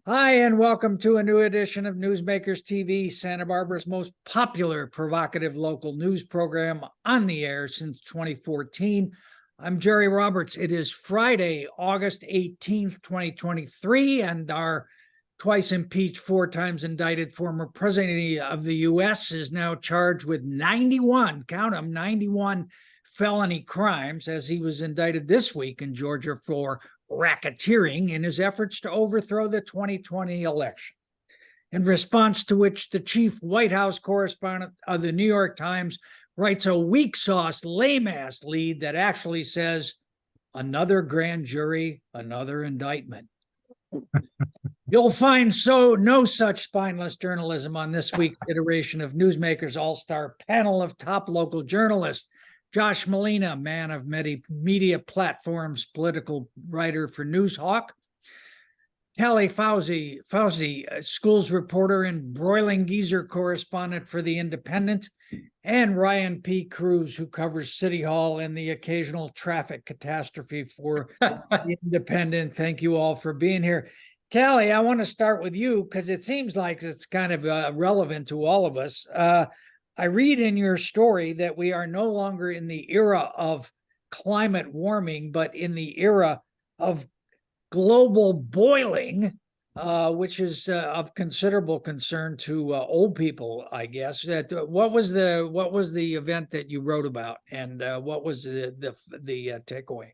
Hi, and welcome to a new edition of Newsmakers TV, Santa Barbara's most popular provocative local news program on the air since 2014. I'm Jerry Roberts. It is Friday, August 18th, 2023, and our twice impeached, four times indicted former president of the U.S. is now charged with 91, count them, 91 felony crimes, as he was indicted this week in Georgia for racketeering in his efforts to overthrow the 2020 election. In response to which, the chief White House correspondent of the New York Times writes a weak sauce, lame ass lead that actually says, another grand jury, another indictment. You'll find no such spineless journalism on this week's iteration of Newsmakers All-Star panel of top local journalists. Josh Molina, man of many media platforms, political writer for Newshawk. Callie Fausey, schools reporter and broiling geezer correspondent for The Independent. And Ryan P. Cruz, who covers City Hall and the occasional traffic catastrophe for The Independent. Thank you all for being here. Callie, I want to start with you because it seems like it's kind of relevant to all of us. I read in your story that we are no longer in the era of climate warming, but in the era of global boiling, which is of considerable concern to old people, I guess. What was the event that you wrote about, and what was the takeaway?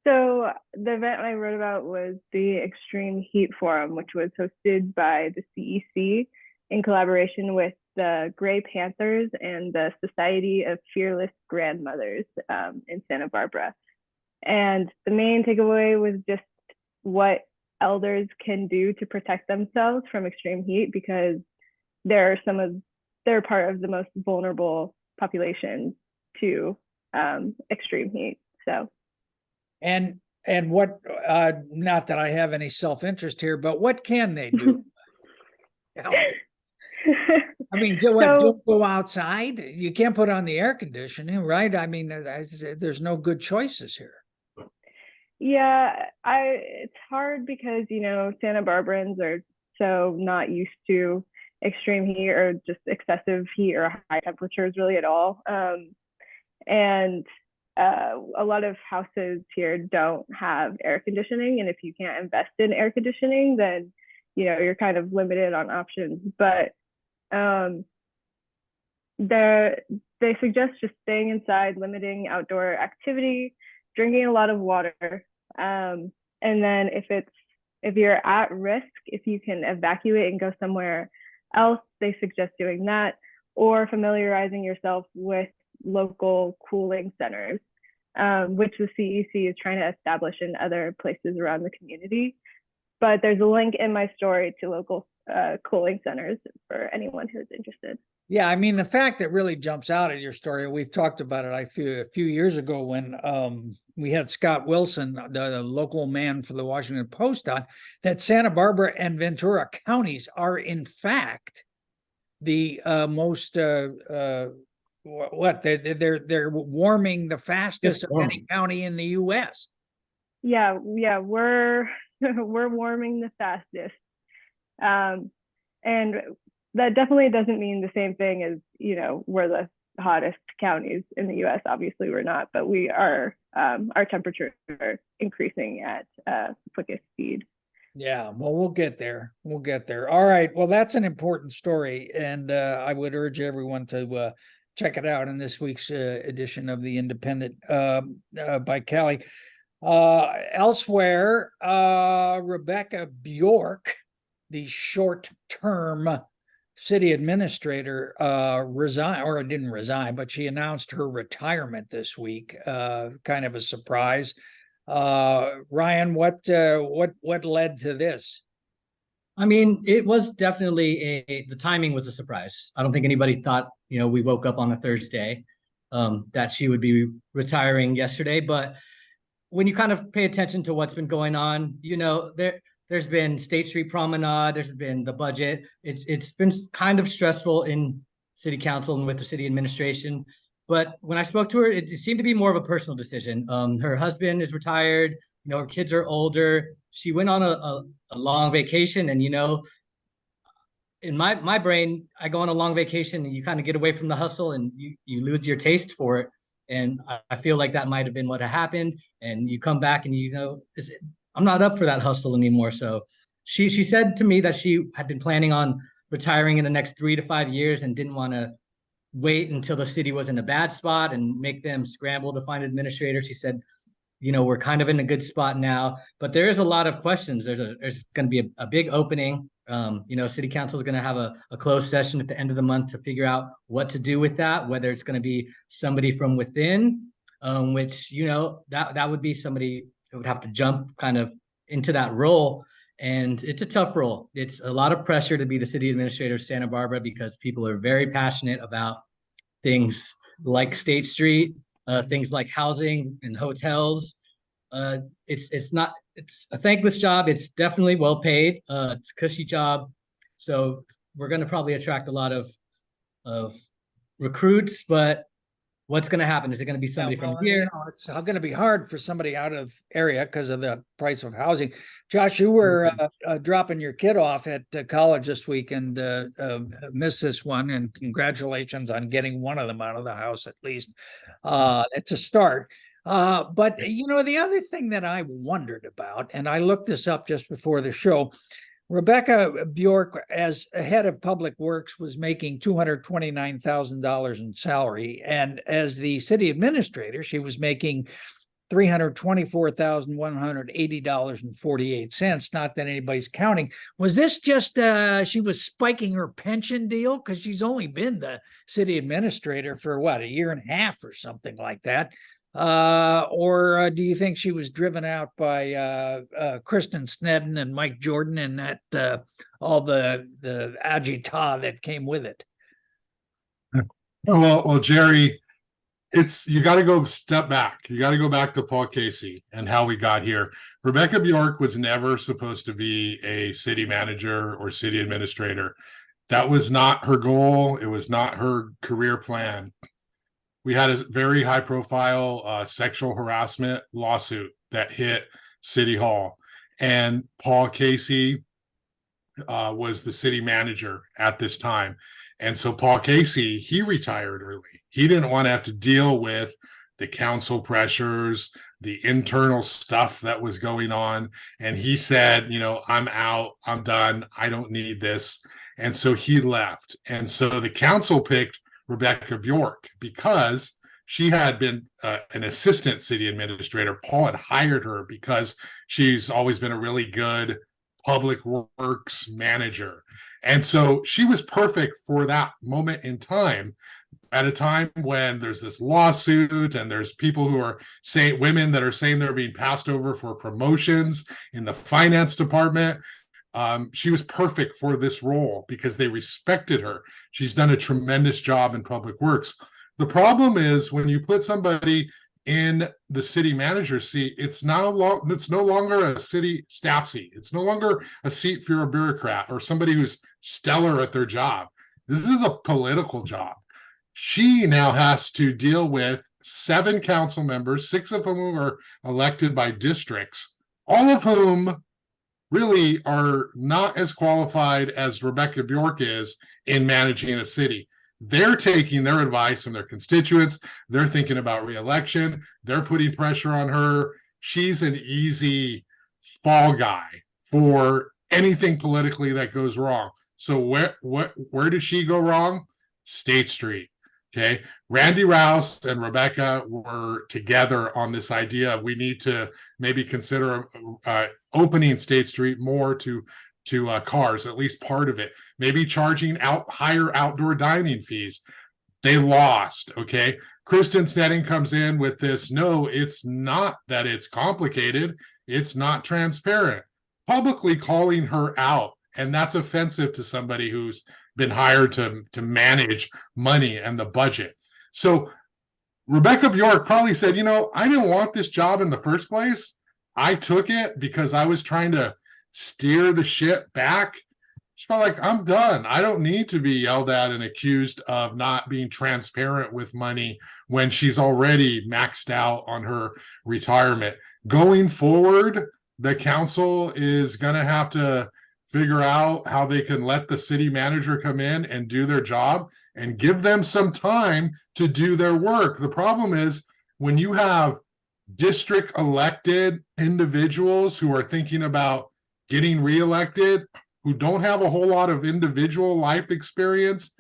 So the event I wrote about was the Extreme Heat Forum, which was hosted by the CEC in collaboration with the Gray Panthers and the Society of Fearless Grandmothers in Santa Barbara. And the main takeaway was just what elders can do to protect themselves from extreme heat, because they're part of the most vulnerable populations to extreme heat. So. And what, not that I have any self-interest here, but what can they do? I mean, don't go outside. You can't put on the air conditioning, right? I mean, there's no good choices here. Yeah, it's hard because, Santa Barbaraans are so not used to extreme heat or just excessive heat or high temperatures really at all. And a lot of houses here don't have air conditioning. And if you can't invest in air conditioning, then, you're kind of limited on options. But they suggest just staying inside, limiting outdoor activity, drinking a lot of water. And then if you're at risk, if you can evacuate and go somewhere else, they suggest doing that, or familiarizing yourself with local cooling centers, which the CEC is trying to establish in other places around the community. But there's a link in my story to local cooling centers for anyone who's interested. Yeah, I mean, the fact that really jumps out at your story, we've talked about it a few years ago when we had Scott Wilson, the local man for the Washington Post, on, that Santa Barbara and Ventura counties are in fact the most they're warming the fastest of any county in the U.S. Yeah, we're warming the fastest, and that definitely doesn't mean the same thing as, we're the hottest counties in the U.S. Obviously, we're not, but we are. Our temperatures are increasing at quickest speed. Yeah, well, we'll get there. All right. Well, that's an important story, and I would urge everyone to check it out in this week's edition of The Independent by Callie. Elsewhere, Rebecca Bjork, the short-term city administrator, didn't resign, but she announced her retirement this week. Kind of a surprise. Ryan, what led to this? I mean, it was definitely the timing was a surprise. I don't think anybody thought, we woke up on a Thursday that she would be retiring yesterday. But when you kind of pay attention to what's been going on, there's been State Street Promenade, there's been the budget. It's been kind of stressful in city council and with the city administration. But when I spoke to her, it seemed to be more of a personal decision. Her husband is retired. her kids are older. She went on a long vacation, and in my brain, I go on a long vacation and you kind of get away from the hustle and you lose your taste for it. And I feel like that might have been what happened. And you come back and I'm not up for that hustle anymore. So she said to me that she had been planning on retiring in the next 3 to 5 years and didn't want to wait until the city was in a bad spot and make them scramble to find administrators. She said, we're kind of in a good spot now, but there is a lot of questions. There's going to be a big opening. City council is going to have a closed session at the end of the month to figure out what to do with that, whether it's going to be somebody from within, which, that would be somebody who would have to jump kind of into that role. And it's a tough role. It's a lot of pressure to be the city administrator of Santa Barbara because people are very passionate about things like State Street, things like housing and hotels. It's a thankless job. It's definitely well paid. It's a cushy job. So we're going to probably attract a lot of recruits, but what's going to happen? Is it going to be somebody from here? It's going to be hard for somebody out of area because of the price of housing. Josh, you were dropping your kid off at college this week and missed this one. And congratulations on getting one of them out of the house at least. It's a start. But the other thing that I wondered about, and I looked this up just before the show, Rebecca Bjork, as head of public works, was making $229,000 in salary. And as the city administrator, she was making $324,180.48. Not that anybody's counting. Was this just she was spiking her pension deal? Because she's only been the city administrator for a year and a half or something like that. Or do you think she was driven out by Kristen Sneddon and Mike Jordan and that all the agita that came with it? Well, Jerry, you got to go step back. You got to go back to Paul Casey and how we got here. Rebecca Bjork was never supposed to be a city manager or city administrator. That was not her goal. It was not her career plan. We had a very high-profile sexual harassment lawsuit that hit City Hall, and Paul Casey was the city manager at this time. And so Paul Casey, he retired early. He didn't want to have to deal with the council pressures, the internal stuff that was going on. And he said, I'm out, I'm done, I don't need this. And so he left. And so the council picked Rebecca Bjork because she had been an assistant city administrator. Paul had hired her because she's always been a really good public works manager. And so she was perfect for that moment in time, at a time when there's this lawsuit and there's people who are saying, women that are saying they're being passed over for promotions in the finance department. She was perfect for this role because they respected her. She's done a tremendous job in public works. The problem is when you put somebody in the city manager seat, it's no longer a city staff seat. It's no longer a seat for a bureaucrat or somebody who's stellar at their job. This is a political job. She now has to deal with 7 council members, 6 of whom are elected by districts, all of whom really are not as qualified as Rebecca Bjork is in managing a city. They're taking their advice from their constituents. They're thinking about re-election. They're putting pressure on her. She's an easy fall guy for anything politically that goes wrong. So where did she go wrong? State Street. Okay. Randy Rouse and Rebecca were together on this idea of we need to maybe consider opening State Street more to cars, at least part of it, maybe charging higher outdoor dining fees. They lost. Okay. Kristen Sneddon comes in with this. No, it's not that it's complicated. It's not transparent. Publicly calling her out. And that's offensive to somebody who's been hired to manage money and the budget. So Rebecca Bjork probably said, I didn't want this job in the first place. I took it because I was trying to steer the ship back. She's probably like, I'm done. I don't need to be yelled at and accused of not being transparent with money when she's already maxed out on her retirement. Going forward, the council is going to have to figure out how they can let the city manager come in and do their job and give them some time to do their work. The problem is when you have district elected individuals who are thinking about getting reelected, who don't have a whole lot of individual life experience,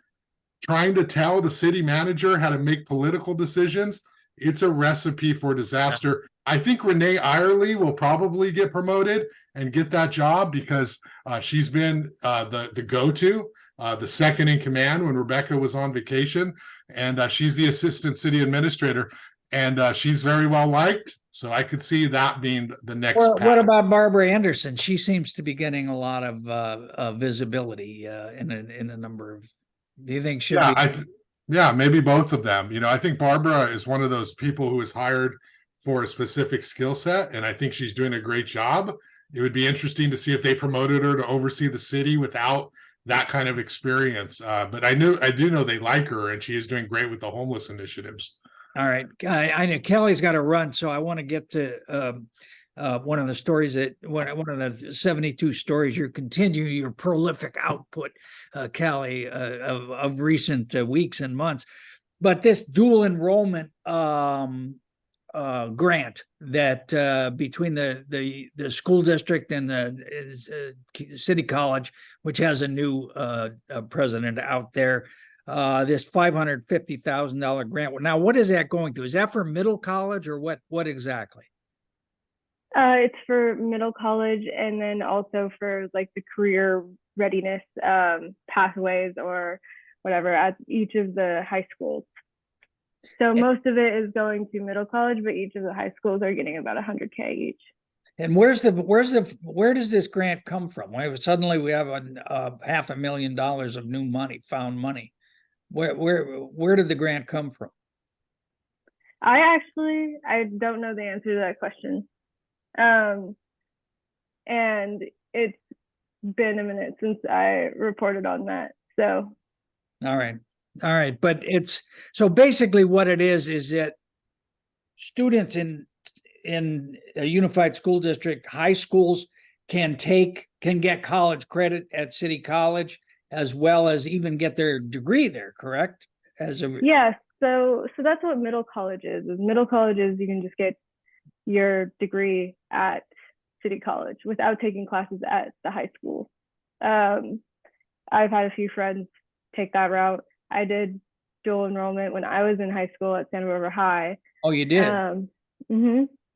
trying to tell the city manager how to make political decisions, it's a recipe for disaster. I think Renee Irely will probably get promoted and get that job because she's been the go-to, the second in command when Rebecca was on vacation, and she's the assistant city administrator, and she's very well liked. So I could see that being the next. What about Barbara Anderson? She seems to be getting a lot of visibility in a number of. Do you think should be? Yeah, maybe both of them. You know, I think Barbara is one of those people who is hired for a specific skill set, and I think she's doing a great job. It would be interesting to see if they promoted her to oversee the city without that kind of experience. But I do know they like her, and she is doing great with the homeless initiatives. All right, I know Kelly's got to run, so I want to get to one of the stories that one of the 72 stories. You're continuing your prolific output, Callie, of recent weeks and months. But this dual enrollment grant that between the school district and the city college, which has a new president out there, this $550,000 grant. Now, what is that going to? Is that for middle college or what exactly? It's for middle college, and then also for like the career readiness pathways or whatever at each of the high schools. So most of it is going to middle college, but each of the high schools are getting about $100K each. And where does this grant come from? Suddenly we have $500,000 of new money, found money. Where did the grant come from? I don't know the answer to that question. And it's been a minute since I reported on that. So. All right. But it's, so basically what it is that students in a unified school district, high schools can get college credit at City College, as well as even get their degree there, correct? Yeah. So that's what middle college is. Middle college is you can just get your degree at City College without taking classes at the high school. I've had a few friends take that route. I did dual enrollment when I was in high school at Santa Barbara High. Oh, you did?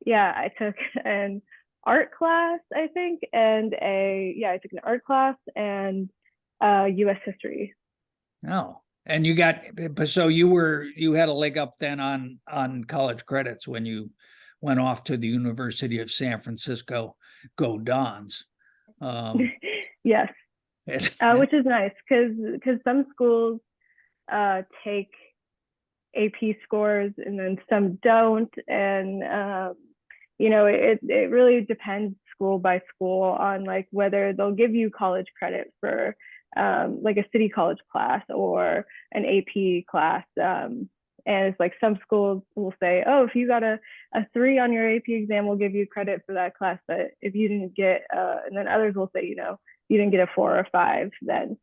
Yeah, I took an art class, I think, and I took an art class and U.S. history. Oh, and you had a leg up then on college credits when you went off to the University of San Francisco. Go Dons. Yes, which is nice because some schools take AP scores and then some don't, and it really depends school by school on like whether they'll give you college credit for like a city college class or an AP class. And it's like some schools will say, oh, if you got a 3 on your AP exam, we'll give you credit for that class. But if you didn't get, and then others will say, you didn't get a 4 or 5, then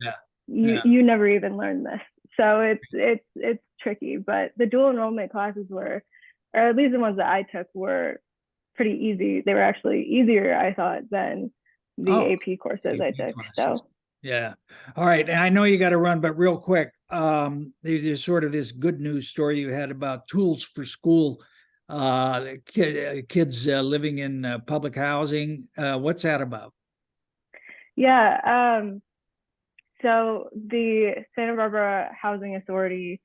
you never even learned this. So it's tricky. But the dual enrollment classes were, or at least the ones that I took, were pretty easy. They were actually easier, I thought, than the AP courses I took. Classes. So. Yeah. All right. And I know you got to run, but real quick, there's sort of this good news story you had about tools for school, kids living in public housing. What's that about? Yeah. So the Santa Barbara Housing Authority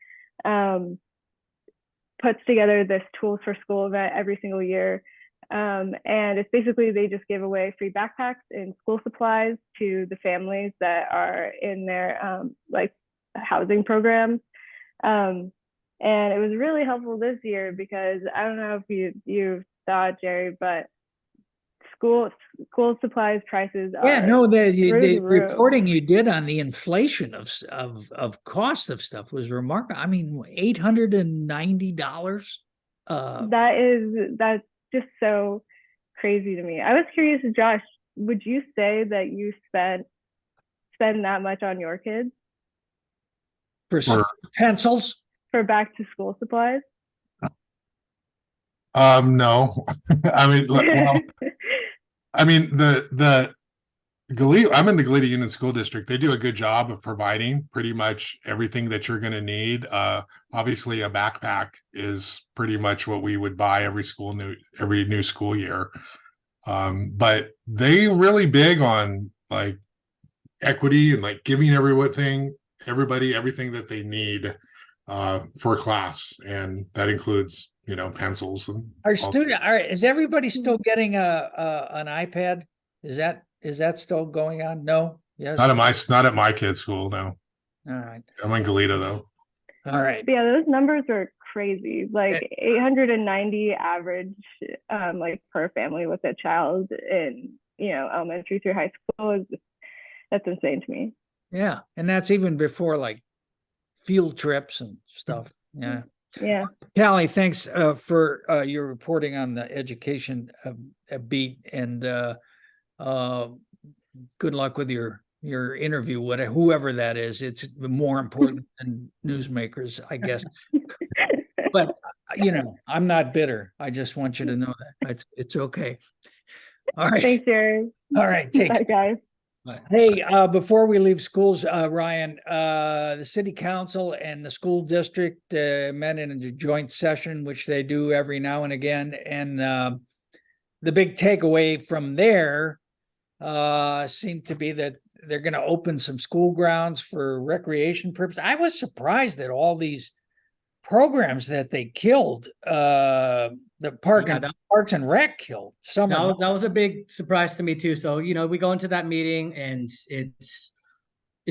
puts together this Tools for School event every single year. And it's basically, they just give away free backpacks and school supplies to the families that are in their like housing programs. And it was really helpful this year because I don't know if you saw it, Jerry, but school supplies prices are the reporting you did on the inflation of cost of stuff was remarkable. I mean, $890. That's just so crazy to me. I was curious, Josh, would you say that you spend that much on your kids For For- pencils? for back to school supplies? No. I mean, well, I mean, the Galita, I'm in the Galita Union School District. They do a good job of providing pretty much everything that you're going to need. Obviously, a backpack is pretty much what we would buy every new school year. But they really big on like equity and like giving everybody everything that they need for class, and that includes pencils and Is everybody still getting an iPad? Is that still going on? No? Yes? not at my kid's school. No, All right. I'm in Galita though. All right. Yeah, those numbers are crazy. Like 890 average, like per family with a child in elementary through high school that's insane to me. Yeah. And that's even before like field trips and stuff. Yeah. Yeah. Callie, thanks for your reporting on the education beat, and good luck with your interview, whoever that is. It's more important than newsmakers, I guess. But I'm not bitter. I just want you to know that it's okay. All right. Thanks, Jerry. All right. Take Bye, guys. Hey, before we leave schools, Ryan, the city council and the school district met in a joint session, which they do every now and again. And the big takeaway from there seemed to be that they're going to open some school grounds for recreation purposes. I was surprised that all these programs that they killed, the Parks and Rec killed. That was a big surprise to me too. So, we go into that meeting and it's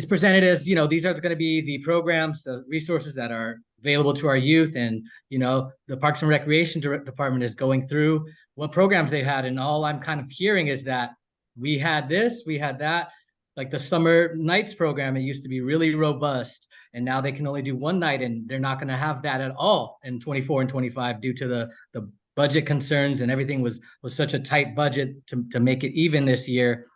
presented as, these are going to be the programs, the resources that are available to our youth. And, the Parks and Recreation Department is going through what programs they had. And all I'm kind of hearing is that we had this, we had that. Like the summer nights program, it used to be really robust, and now they can only do one night, and they're not going to have that at all in 24 and 25 due to the budget concerns, and everything was such a tight budget to make it even this year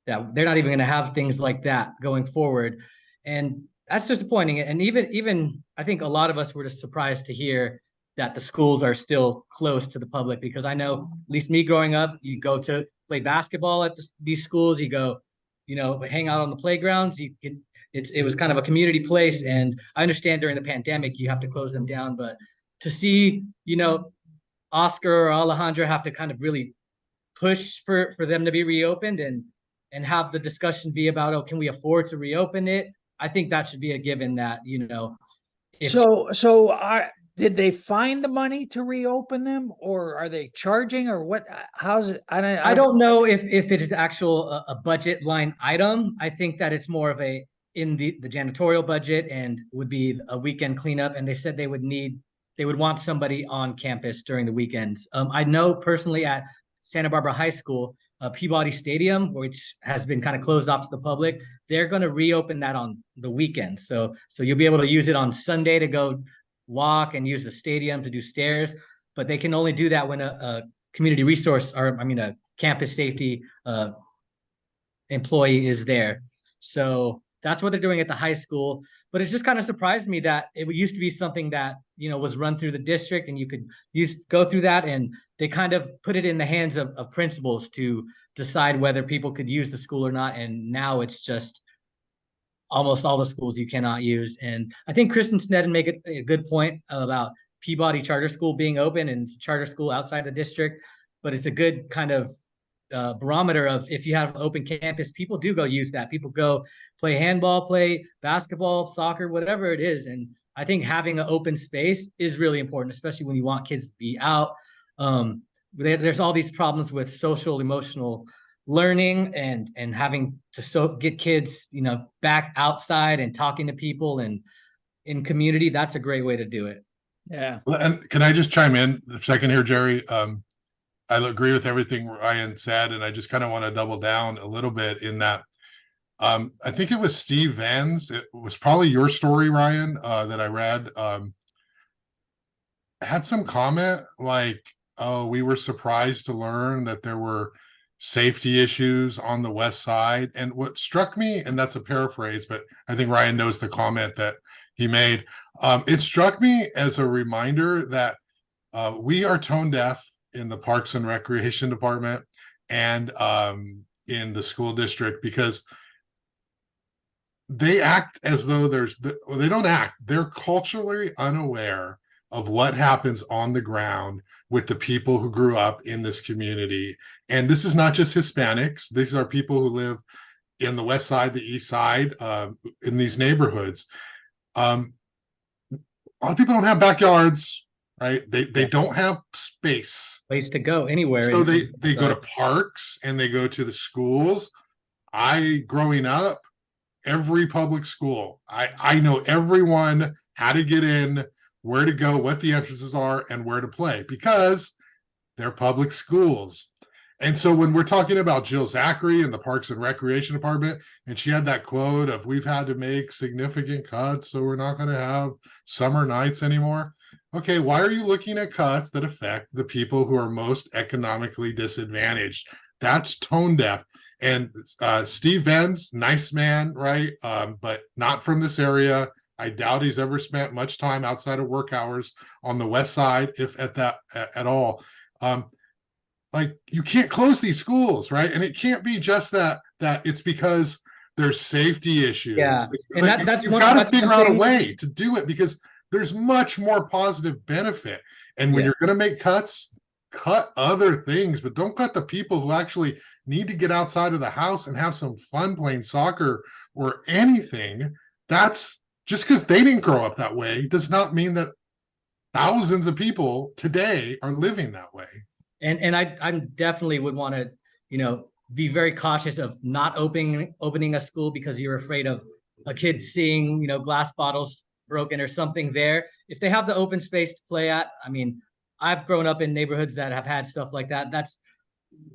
that they're not even going to have things like that going forward. And that's disappointing. And even I think a lot of us were just surprised to hear that the schools are still closed to the public, because I know, at least me growing up, you go to play basketball at these schools, you go, hang out on the playgrounds. It was kind of a community place. And I understand during the pandemic, you have to close them down, but to see, Oscar or Alejandra have to kind of really push for them to be reopened and have the discussion be about, oh, can we afford to reopen it? I think that should be a given that, did they find the money to reopen them, or are they charging, or what? How's it? I don't know if it is actual a budget line item. I think that it's more of in the janitorial budget, and would be a weekend cleanup. And they said they would want somebody on campus during the weekends. I know personally at Santa Barbara High School, Peabody Stadium, which has been kind of closed off to the public, they're going to reopen that on the weekends. So you'll be able to use it on Sunday to go walk and use the stadium to do stairs, but they can only do that when a community resource, a campus safety employee is there. So that's what they're doing at the high school. But it just kind of surprised me that it used to be something that, was run through the district, and you could go through that, and they kind of put it in the hands of principals to decide whether people could use the school or not. And now it's just almost all the schools you cannot use. And I think Kristen Sneddon made a good point about Peabody Charter School being open, and charter school outside the district. But it's a good kind of barometer of, if you have an open campus, people do go use that. People go play handball, play basketball, soccer, whatever it is. And I think having an open space is really important, especially when you want kids to be out. There's all these problems with social, emotional learning and having to get kids, back outside and talking to people and in community. That's a great way to do it. Yeah. And can I just chime in a second here, Jerry? I agree with everything Ryan said, and I just kind of want to double down a little bit in that. I think it was Steve Vans. It was probably your story, Ryan, that I read. Had some comment like, oh, we were surprised to learn that there were safety issues on the west side. And what struck me, and that's a paraphrase, but I think Ryan knows the comment that he made. It struck me as a reminder that we are tone deaf in the Parks and Recreation Department and in the school district, because they act as though they don't act, they're culturally unaware of what happens on the ground with the people who grew up in this community. And this is not just Hispanics. These are people who live in the west side, the east side, in these neighborhoods. A lot of people don't have backyards, right? They don't have space. Place to go anywhere. So they go to parks and they go to the schools. Growing up, every public school, I know everyone, how to get in, where to go, what the entrances are, and where to play, because they're public schools. And so when we're talking about Jill Zachary and the Parks and Recreation Department, and she had that quote of, we've had to make significant cuts, so we're not going to have summer nights anymore. Okay, why are you looking at cuts that affect the people who are most economically disadvantaged? That's tone deaf. And Steve Venz, nice man, right? But not from this area. I doubt he's ever spent much time outside of work hours on the west side, if at all. Like, you can't close these schools, right? And it can't be just that it's because there's safety issues. Yeah, and like, that's you've got to figure out a way to do it, because there's much more positive benefit. And when you're going to make cuts, cut other things, but don't cut the people who actually need to get outside of the house and have some fun playing soccer or anything. That's just because they didn't grow up that way does not mean that thousands of people today are living that way. And I definitely would want to, be very cautious of not opening a school because you're afraid of a kid seeing, glass bottles broken or something there. If they have the open space to play at, I mean, I've grown up in neighborhoods that have had stuff like that. That's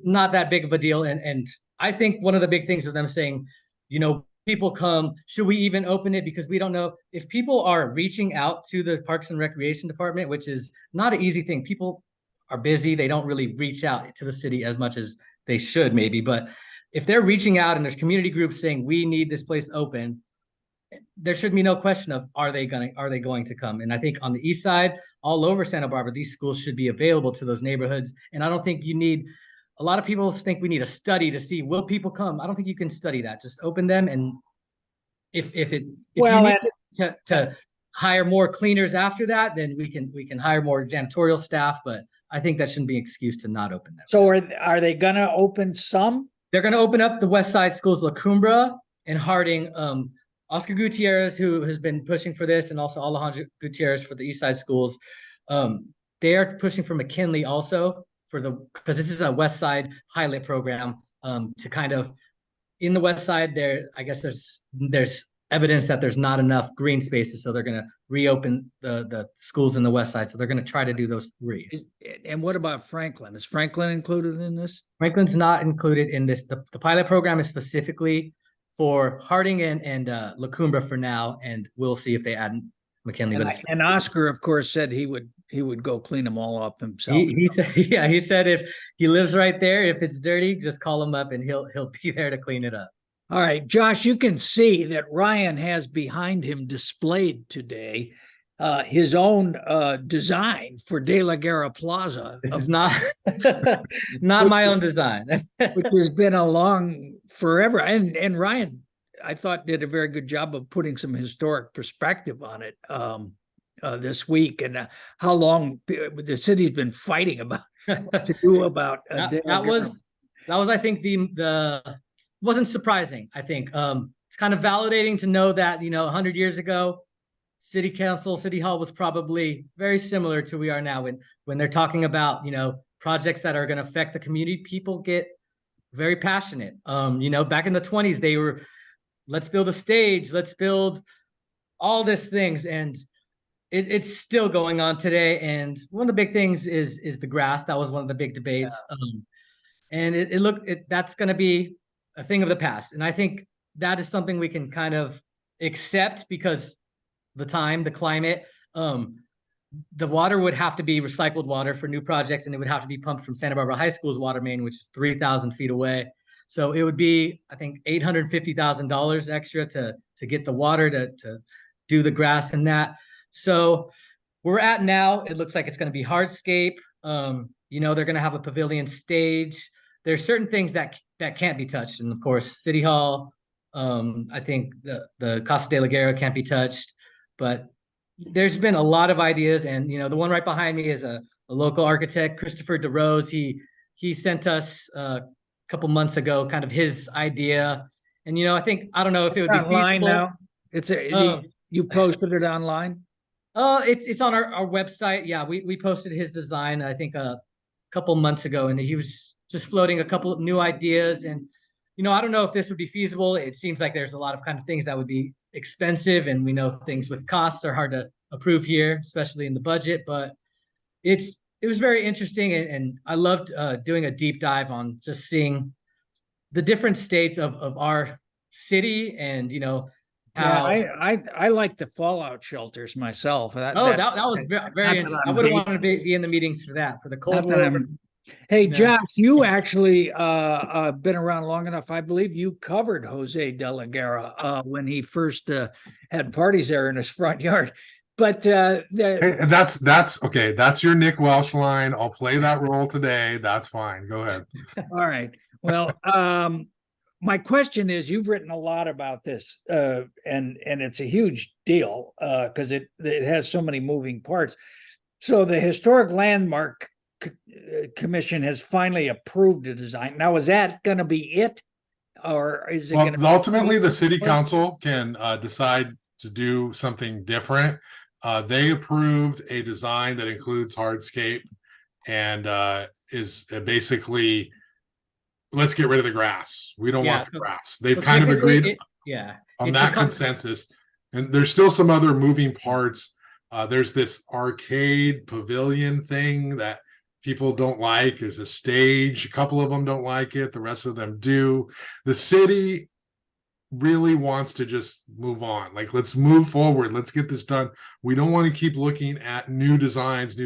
not that big of a deal. And I think one of the big things of them saying, people come, should we even open it? Because we don't know if people are reaching out to the Parks and Recreation Department, which is not an easy thing. People are busy. They don't really reach out to the city as much as they should maybe. But if they're reaching out and there's community groups saying, we need this place open, there should be no question of, are they going to come? And I think on the east side, all over Santa Barbara, these schools should be available to those neighborhoods. And I don't think you need, a lot of people think we need a study to see, will people come? I don't think you can study that. Just open them. And if you need to hire more cleaners after that, then we can hire more janitorial staff. But I think that shouldn't be an excuse to not open them. So are they going to open some? They're going to open up the west side schools, La Cumbra and Harding. Oscar Gutierrez, who has been pushing for this, and also Alejandro Gutierrez for the east side schools. They are pushing for McKinley also because this is a west side pilot program to kind of, in the west side there, I guess there's evidence that there's not enough green spaces, so they're going to reopen the schools in the west side. So they're going to try to do those three. And what about Franklin? Is Franklin included in this? Franklin's not included in this. The pilot program is specifically for Harding and La Cumbra for now, and we'll see if they add McKinley. And Oscar, of course, said he would go clean them all up himself. He said if he lives right there, if it's dirty, just call him up and he'll be there to clean it up. All right, Josh, you can see that Ryan has behind him displayed today his own design for De La Guerra Plaza. This is not my own design. Which has been along forever. And Ryan, I thought, did a very good job of putting some historic perspective on it this week, and how long the city's been fighting about what to do about that was I think the wasn't surprising. I think it's kind of validating to know that 100 years ago, City Council, City Hall was probably very similar to we are now. When they're talking about projects that are going to affect the community, people get very passionate. Back in the 20s, they were, let's build a stage, let's build all these things, and it's still going on today. And one of the big things is the grass. That was one of the big debates. And that's going to be a thing of the past. And I think that is something we can kind of accept because the climate. the water would have to be recycled water for new projects, and it would have to be pumped from Santa Barbara High School's water main, which is 3,000 feet away. So it would be, I think, $850,000 extra to get the water to do the grass and that. So where we're at now, it looks like it's going to be hardscape. You know, they're going to have a pavilion stage. There's certain things that can't be touched, and of course, City Hall. I think the Casa de la Guerra can't be touched, but there's been a lot of ideas, and you know, the one right behind me is a local architect, Christopher DeRose. He sent us a couple months ago kind of his idea, and you know, I don't know if it would be Online feasible. now. It's you posted it online. It's on our website. Yeah, we posted his design, I think a couple months ago, and he was just floating a couple of new ideas. And you know, I don't know if this would be feasible. It seems like there's a lot of kind of things that would be expensive, and we know things with costs are hard to approve here, especially in the budget. But it was very interesting, and I loved doing a deep dive on just seeing the different states of our city, and you know how. Yeah, I like the fallout shelters myself. That was very interesting. I would have wanted to be in the meetings for that, for the Cold War. Hey, Yeah. Josh, you actually been around long enough. I believe you covered Jose de la Guerra when he first had parties there in his front yard. But Hey, that's okay. That's your Nick Welsh line. I'll play that role today. That's fine. Go ahead. all right. Well, my question is, you've written a lot about this, and it's a huge deal because it has so many moving parts. So the Historic Landmark Commission has finally approved a design. Now, is that going to be it, or is it Well, going to ultimately the city council can decide to do something different. They approved a design that includes hardscape and is basically, let's get rid of the grass. We don't want the grass. They've kind of agreed on that consensus. And there's still some other moving parts. There's this arcade pavilion thing that people don't like as a stage. A couple of them don't like it. The rest of them do. The city really wants to just move on. Like, let's move forward. Let's get this done. We don't want to keep looking at new designs.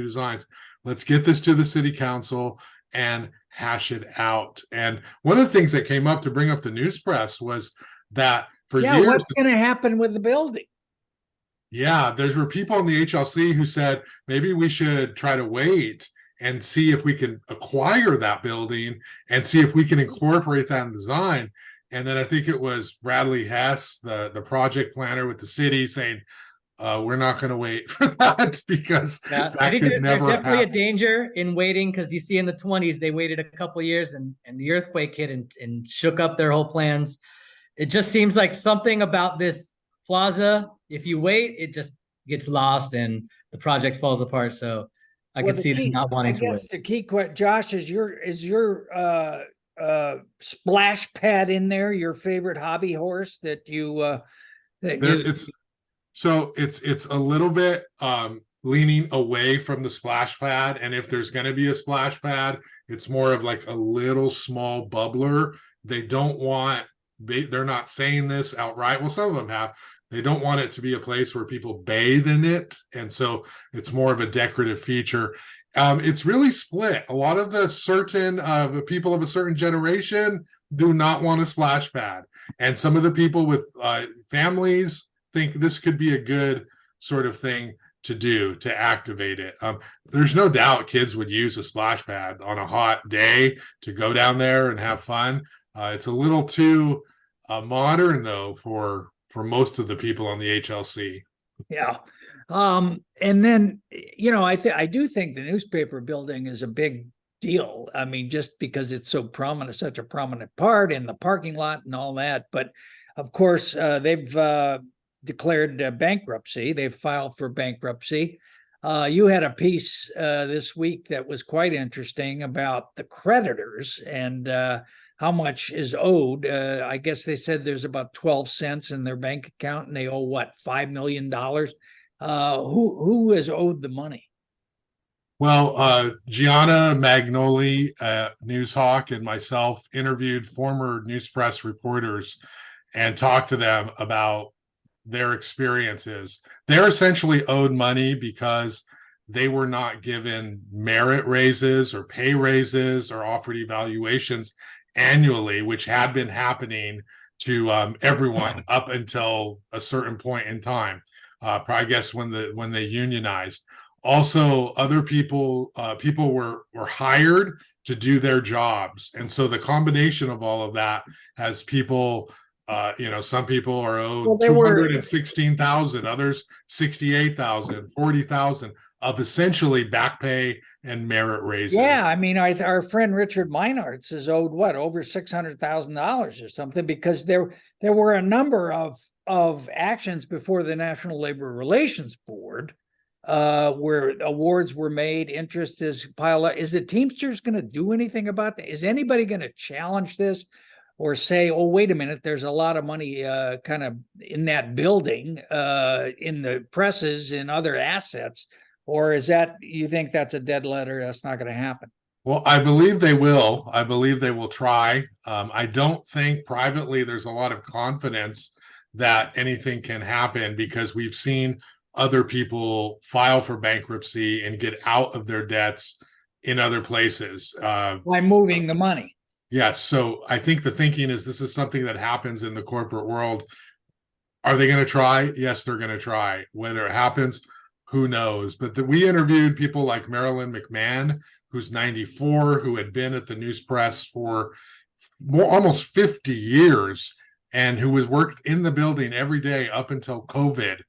Let's get this to the city council and hash it out. And one of the things that came up to bring up the news press was that for years, what's going to happen with the building? Yeah, there were people in the HLC who said maybe we should try to wait and see if we can acquire that building and see if we can incorporate that in design. And then I think it was Bradley Hess, the project planner with the city, saying, we're not going to wait for that because I think there's definitely a danger in waiting, because you see in the 1920s, they waited a couple of years and the earthquake hit and shook up their whole plans. It just seems like something about this plaza, if you wait, it just gets lost and the project falls apart. So I could see them not wanting to wait. The key question, Josh, is your splash pad in there your favorite hobby horse that you it's a little bit leaning away from the splash pad, and if there's going to be a splash pad, it's more of like a little small bubbler. They're not saying this outright. Well, some of them have. They don't want it to be a place where people bathe in it, and so it's more of a decorative feature. It's really split. A lot of the people of a certain generation do not want a splash pad, and some of the people with families think this could be a good sort of thing to do to activate it. There's no doubt kids would use a splash pad on a hot day to go down there and have fun. It's a little too modern though for most of the people on the HLC. Yeah. And then, you know, I do think the newspaper building is a big deal. I mean, just because it's so prominent, such a prominent part in the parking lot and all that. But of course, they've declared bankruptcy. They've filed for bankruptcy. You had a piece this week that was quite interesting about the creditors and how much is owed. I guess they said there's about 12 cents in their bank account and they owe what, $5 million? Who has owed the money? Well, Gianna Magnoli, Newshawk, and myself interviewed former news press reporters and talked to them about their experiences. They're essentially owed money because they were not given merit raises or pay raises or offered evaluations annually, which had been happening to everyone up until a certain point in time. I guess when they unionized. Also, other people were hired to do their jobs, and so the combination of all of that has people. Some people are owed 216,000, others 68,000, 40,000 of essentially back pay and merit raises. Yeah, I mean, our friend Richard Meinhardt is owed what, over $600,000 or something, because there were a number of actions before the National Labor Relations Board where awards were made, interest is piled up. Is the Teamsters going to do anything about that? Is anybody going to challenge this or say, oh, wait a minute, there's a lot of money kind of in that building, in the presses and other assets? Or is that, you think that's a dead letter? That's not going to happen? Well, I believe they will. I believe they will try. I don't think privately there's a lot of confidence that anything can happen, because we've seen other people file for bankruptcy and get out of their debts in other places. By moving the money. Yes. So I think the thinking is this is something that happens in the corporate world. Are they going to try? Yes, they're going to try. Whether it happens, who knows? But we interviewed people like Marilyn McMahon, who's 94, who had been at the news press for almost 50 years and who was worked in the building every day up until COVID.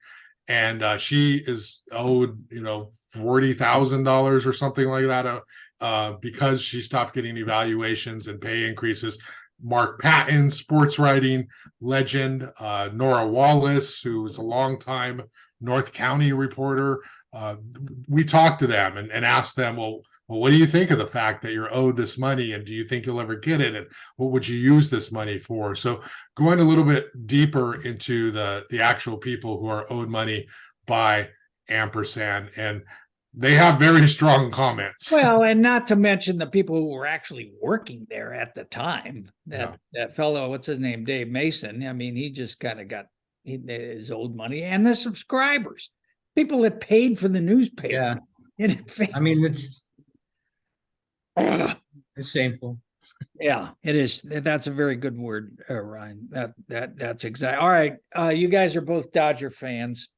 And she is owed, $40,000 or something like that because she stopped getting evaluations and pay increases. Mark Patton, sports writing legend, Nora Wallace, who was a longtime North County reporter. We talked to them and asked them, well, what do you think of the fact that you're owed this money, and do you think you'll ever get it, and what would you use this money for? So going a little bit deeper into the actual people who are owed money by ampersand, and they have very strong comments. Well, and not to mention the people who were actually working there at the time. That fellow, what's his name, Dave Mason. I mean, he just kind of got his owed money, and the subscribers, people that paid for the newspaper. Yeah, I mean, it's shameful. Yeah, it is. That's a very good word, Ryan. That's exactly. All right. You guys are both Dodger fans,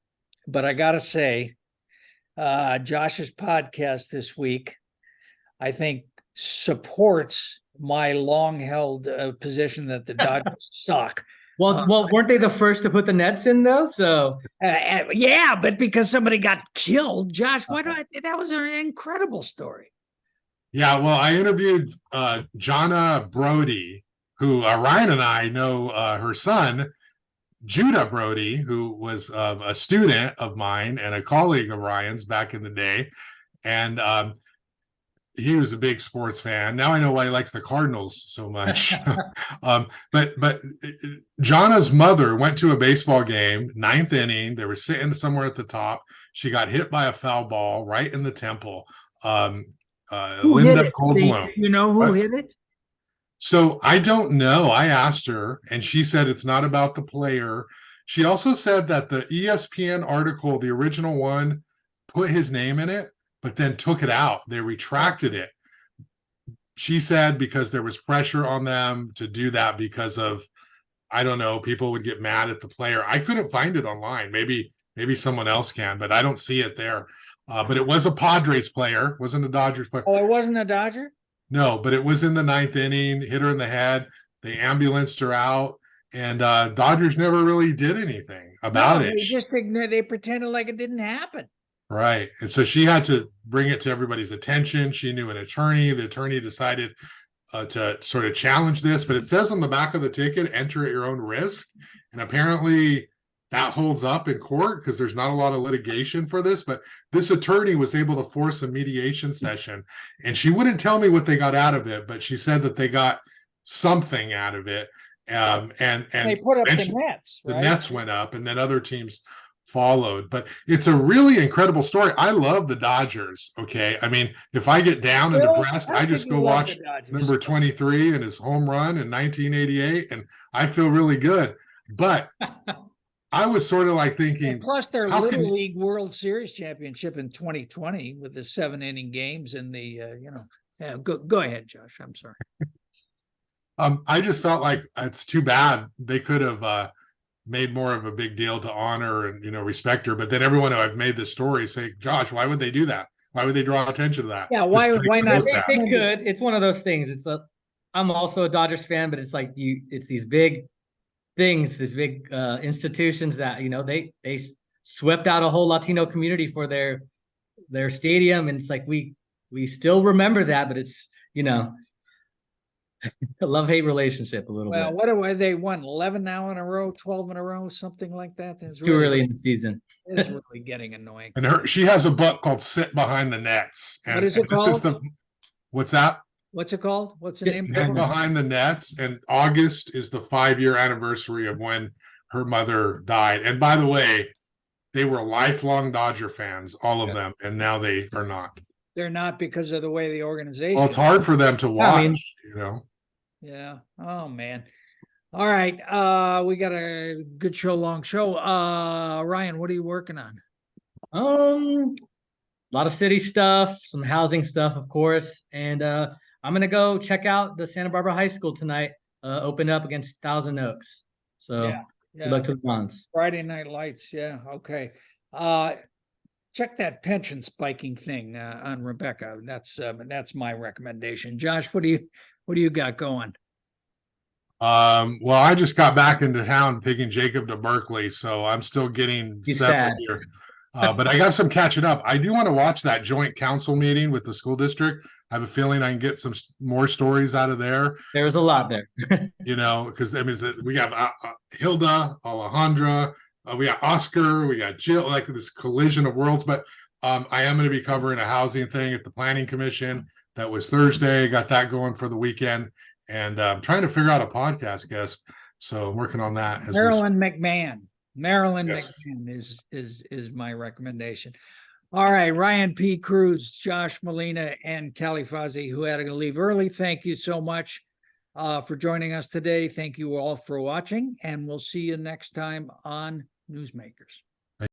but I gotta say, Josh's podcast this week, I think, supports my long-held position that the Dodgers suck. Well, weren't they the first to put the nets in though? So yeah, but because somebody got killed, Josh. That was an incredible story. Yeah, well, I interviewed Jonna Brody, who Ryan and I know her son, Judah Brody, who was a student of mine and a colleague of Ryan's back in the day. And he was a big sports fan. Now I know why he likes the Cardinals so much. But Jonna's mother went to a baseball game, 9th inning. They were sitting somewhere at the top. She got hit by a foul ball right in the temple. Linda Goldblum. You know who hit it? So I don't know. I asked her, and she said it's not about the player. She also said that the ESPN article, the original one, put his name in it, but then took it out. They retracted it. She said because there was pressure on them to do that because of, I don't know, people would get mad at the player. I couldn't find it online. Maybe someone else can, but I don't see it there. But it was a Padres player, wasn't a Dodgers player. Oh, it wasn't a Dodger? No, but it was in the 9th inning, hit her in the head. They ambulanced her out, and Dodgers never really did anything about it. They pretended like it didn't happen. Right. And so she had to bring it to everybody's attention. She knew an attorney. The attorney decided to sort of challenge this, but it says on the back of the ticket, enter at your own risk. And apparently that holds up in court because there's not a lot of litigation for this, but this attorney was able to force a mediation session, and she wouldn't tell me what they got out of it, but she said that they got something out of it. And they put up the nets, right? The nets went up, and then other teams followed. But it's a really incredible story. I love the Dodgers. Okay. I mean, if I get down and depressed, I just go watch number 23 and his home run in 1988, and I feel really good. But I was sort of like And thinking, plus their how can Little you- League World Series championship in 2020 with the 7-inning games and the, yeah, go ahead, Josh. I'm sorry. I just felt like it's too bad. They could have made more of a big deal to honor and, respect her. But then everyone who I've made this story say, Josh, why would they do that? Why would they draw attention to that? Yeah, Just why makes it not? look bad. They could. It's one of those things. I'm also a Dodgers fan, but it's like it's these big things, these big institutions that they swept out a whole Latino community for their stadium, and it's like we still remember that, but it's a love-hate relationship a little Well, bit. what do they won 11 now in a row, 12 in a row, something like that? It's too early in the season. It's really getting annoying. And she has a book called Sit Behind the Nets. And What is it this is called? what's that? What's it called? What's the name? Sit Behind the Nets. And August is the 5-year anniversary of when her mother died. And by the way, they were lifelong Dodger fans, all of them, and now they are not. They're not because of the way the organization. Well, it's hard for them to watch, I mean- Yeah. Oh man. All right. We got a good show, long show. Ryan, what are you working on? A lot of city stuff, some housing stuff, of course, and I'm gonna go check out the Santa Barbara High School tonight. Open up against Thousand Oaks. So Yeah. good luck to the Browns. Friday Night Lights. Yeah. Okay. Check that pension spiking thing on Rebecca. That's my recommendation. Josh, what do you got going? Well, I just got back into town taking Jacob to Berkeley, so I'm still getting He's settled sad. here. But I got some catching up. I do want to watch that joint council meeting with the school district. I have a feeling I can get some more stories out of there. There was a lot there. Because we have Hilda, Alejandra, we got Oscar, we got Jill, like this collision of worlds. But I am going to be covering a housing thing at the Planning Commission. That was Thursday. Got that going for the weekend, and I'm trying to figure out a podcast guest. So I'm working on that. Marilyn McMahon. Marilyn Yes. McMahon is my recommendation. All right, Ryan P. Cruz, Josh Molina, and Callie Fausey, who had to leave early. Thank you so much for joining us today. Thank you all for watching, and we'll see you next time on Newsmakers.